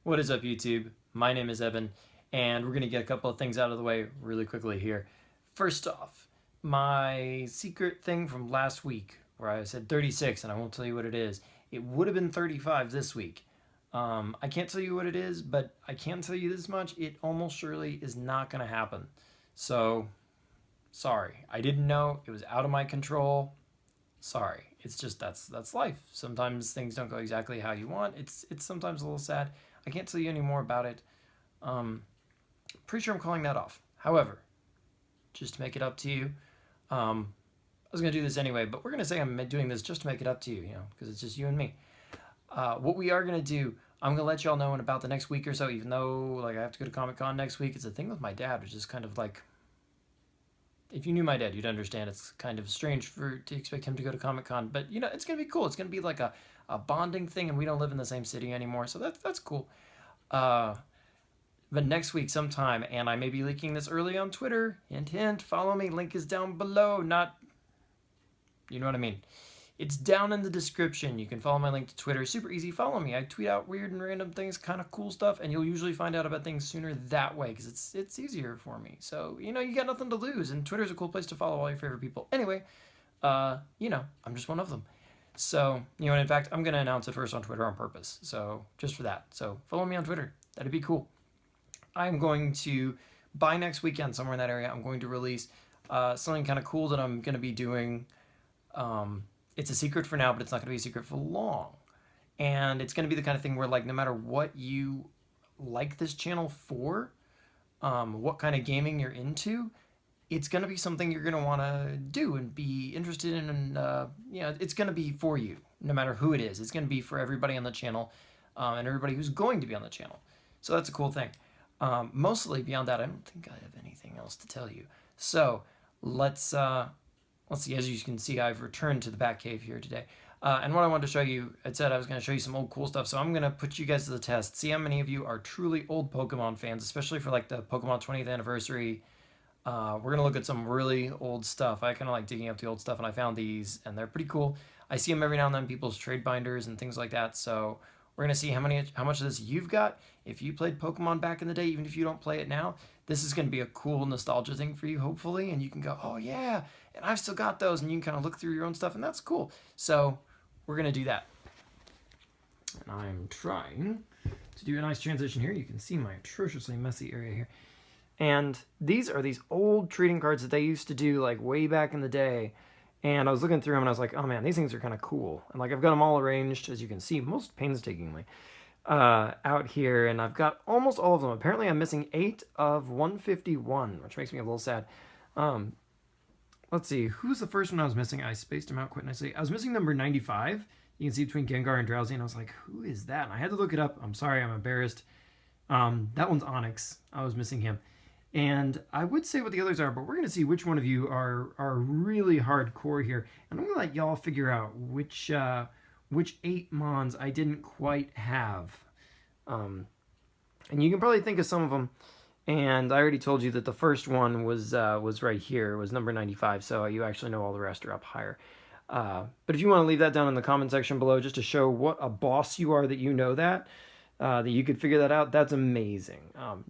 What is up, YouTube? My name is Evan, and we're going to get a couple of things out of the way really quickly here. First off, my secret thing from last week, where I said 36, and I won't tell you what it is, it would have been 35 this week. I can't tell you what it is, but I can tell you this much: it almost surely is not going to happen. So, sorry. I didn't know. It was out of my control. Sorry. It's just that's life. Sometimes things don't go exactly how you want. It's sometimes a little sad. I can't tell you any more about it. Um, Pretty sure I'm calling that off. However, just to make it up to you, I was gonna do this anyway, but we're gonna say I'm doing this just to make it up to you, because it's just you and me. What we are gonna do, I'm gonna let y'all know in about the next week or so. Even though like I have to go to Comic Con next week, it's a thing with my dad, which is kind of like, if you knew my dad, you'd understand. It's kind of strange to expect him to go to Comic Con, but it's gonna be cool. It's gonna be like a bonding thing, and we don't live in the same city anymore, so that's cool. Uh, but next week sometime, and I may be leaking this early on Twitter. Hint, hint. Follow me. Link is down below. Not, you know what I mean. It's down in the description. You can follow my link to Twitter. Super easy. Follow me. I tweet out weird and random things, kind of cool stuff, and you'll usually find out about things sooner that way because it's easier for me. So you got nothing to lose, and Twitter's a cool place to follow all your favorite people. Anyway, I'm just one of them. So, and in fact, I'm going to announce it first on Twitter on purpose. So, just for that. So, follow me on Twitter. That'd be cool. I'm going to, by next weekend, somewhere in that area, I'm going to release something kind of cool that I'm going to be doing. It's a secret for now, but it's not going to be a secret for long. And it's going to be the kind of thing where, like, no matter what you like this channel for, what kind of gaming you're into, it's going to be something you're going to want to do and be interested in. And, it's going to be for you, no matter who it is. It's going to be for everybody on the channel and everybody who's going to be on the channel. So that's a cool thing. Mostly beyond that, I don't think I have anything else to tell you. So let's see. As you can see, I've returned to the Batcave here today. And what I wanted to show you, I said I was going to show you some old cool stuff. So I'm going to put you guys to the test. See how many of you are truly old Pokemon fans, especially for like the Pokemon 20th anniversary. We're going to look at some really old stuff. I kind of like digging up the old stuff, and I found these, and they're pretty cool. I see them every now and then in people's trade binders and things like that. So we're going to see how much of this you've got. If you played Pokemon back in the day, even if you don't play it now, this is going to be a cool nostalgia thing for you, hopefully. And you can go, oh, yeah, and I've still got those. And you can kind of look through your own stuff, and that's cool. So we're going to do that. And I'm trying to do a nice transition here. You can see my atrociously messy area here. And these are these old trading cards that they used to do like way back in the day. And I was looking through them and I was like, oh man, these things are kind of cool. And like I've got them all arranged, as you can see, most painstakingly, out here. And I've got almost all of them. Apparently I'm missing 8 of 151, which makes me a little sad. Let's see, who's the first one I was missing? I spaced him out quite nicely. I was missing number 95. You can see between Gengar and Drowsy. And I was like, who is that? And I had to look it up. I'm sorry, I'm embarrassed. That one's Onyx. I was missing him. And I would say what the others are, but we're going to see which one of you are really hardcore here. And I'm going to let y'all figure out which 8 Mons I didn't quite have. And you can probably think of some of them. And I already told you that the first one was right here. It was number 95, so you actually know all the rest are up higher. But if you want to leave that down in the comment section below just to show what a boss you are that you know that you could figure that out, that's amazing.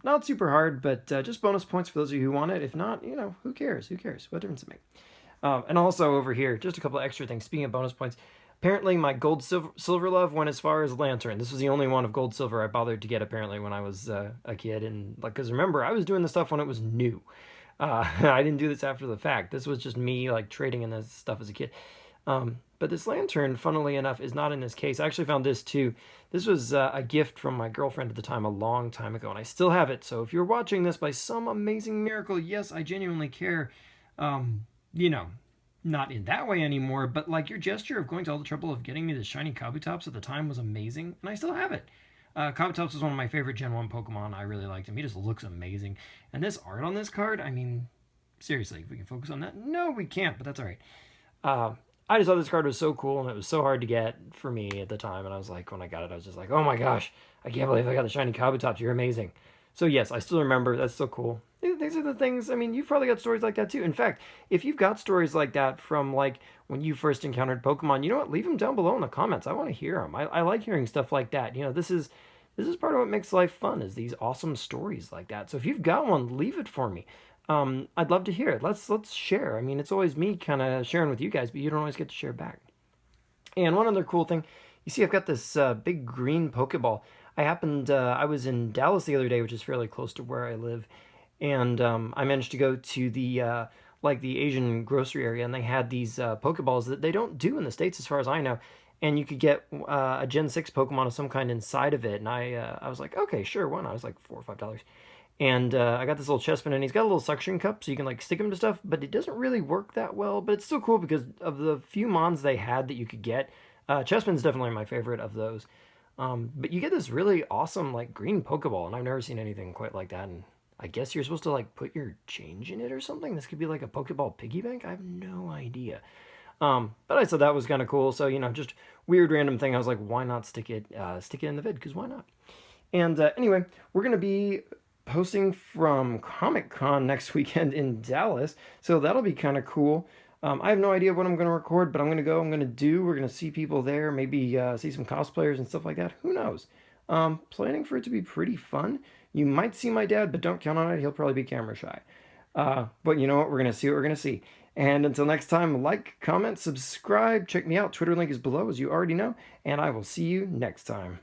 Not super hard, but just bonus points for those of you who want it. If not, who cares? Who cares? What difference does it make? And also over here, just a couple of extra things. Speaking of bonus points, apparently my Gold Silver Love went as far as Lantern. This was the only one of Gold Silver I bothered to get apparently when I was a kid. And like, because remember, I was doing the stuff when it was new. I didn't do this after the fact. This was just me like trading in this stuff as a kid. But this Lantern, funnily enough, is not in this case. I actually found this too. This was a gift from my girlfriend at the time, a long time ago, and I still have it. So if you're watching this by some amazing miracle, yes, I genuinely care. Not in that way anymore, but like your gesture of going to all the trouble of getting me the shiny Kabutops at the time was amazing, and I still have it. Kabutops was one of my favorite Gen 1 Pokemon. I really liked him. He just looks amazing. And this art on this card, I mean, seriously, if we can focus on that? No, we can't, but that's all right. I just thought this card was so cool, and it was so hard to get for me at the time. And I was like, when I got it, I was just like, oh my gosh, I can't believe I got the shiny Kabutops. You're amazing. So yes, I still remember. That's so cool. These are the things, I mean, you've probably got stories like that too. In fact, if you've got stories like that from like when you first encountered Pokemon, you know what? Leave them down below in the comments. I want to hear them. I like hearing stuff like that. This is this is part of what makes life fun, is these awesome stories like that. So if you've got one, leave it for me. I'd love to hear it. Let's share. I mean, it's always me kind of sharing with you guys, but you don't always get to share back. And one other cool thing, you see, I've got this big green Pokeball. I was in Dallas the other day, which is fairly close to where I live, and I managed to go to the Asian grocery area, and they had these Pokeballs that they don't do in the States, as far as I know. And you could get a Gen 6 Pokemon of some kind inside of it. And I was like, okay, sure, why not? It was like $4 or $5. And I got this little Chespin, and he's got a little suction cup, so you can like stick him to stuff, but it doesn't really work that well. But it's still cool because of the few mons they had that you could get. Chespin's definitely my favorite of those. But you get this really awesome like green Pokeball, and I've never seen anything quite like that. And I guess you're supposed to like put your change in it or something. This could be like a Pokeball piggy bank. I have no idea. But I thought that was kind of cool. So just weird random thing. I was like, why not stick it in the vid? Because why not? And anyway, we're gonna be posting from Comic Con next weekend in Dallas, so that'll be kind of cool. I have no idea what I'm going to record, but I'm going to go. We're going to see people there, maybe see some cosplayers and stuff like that. Who knows? Planning for it to be pretty fun. You might see my dad, but don't count on it. He'll probably be camera shy. But you know what? We're going to see what we're going to see. And until next time, like, comment, subscribe, check me out. Twitter link is below, as you already know. And I will see you next time.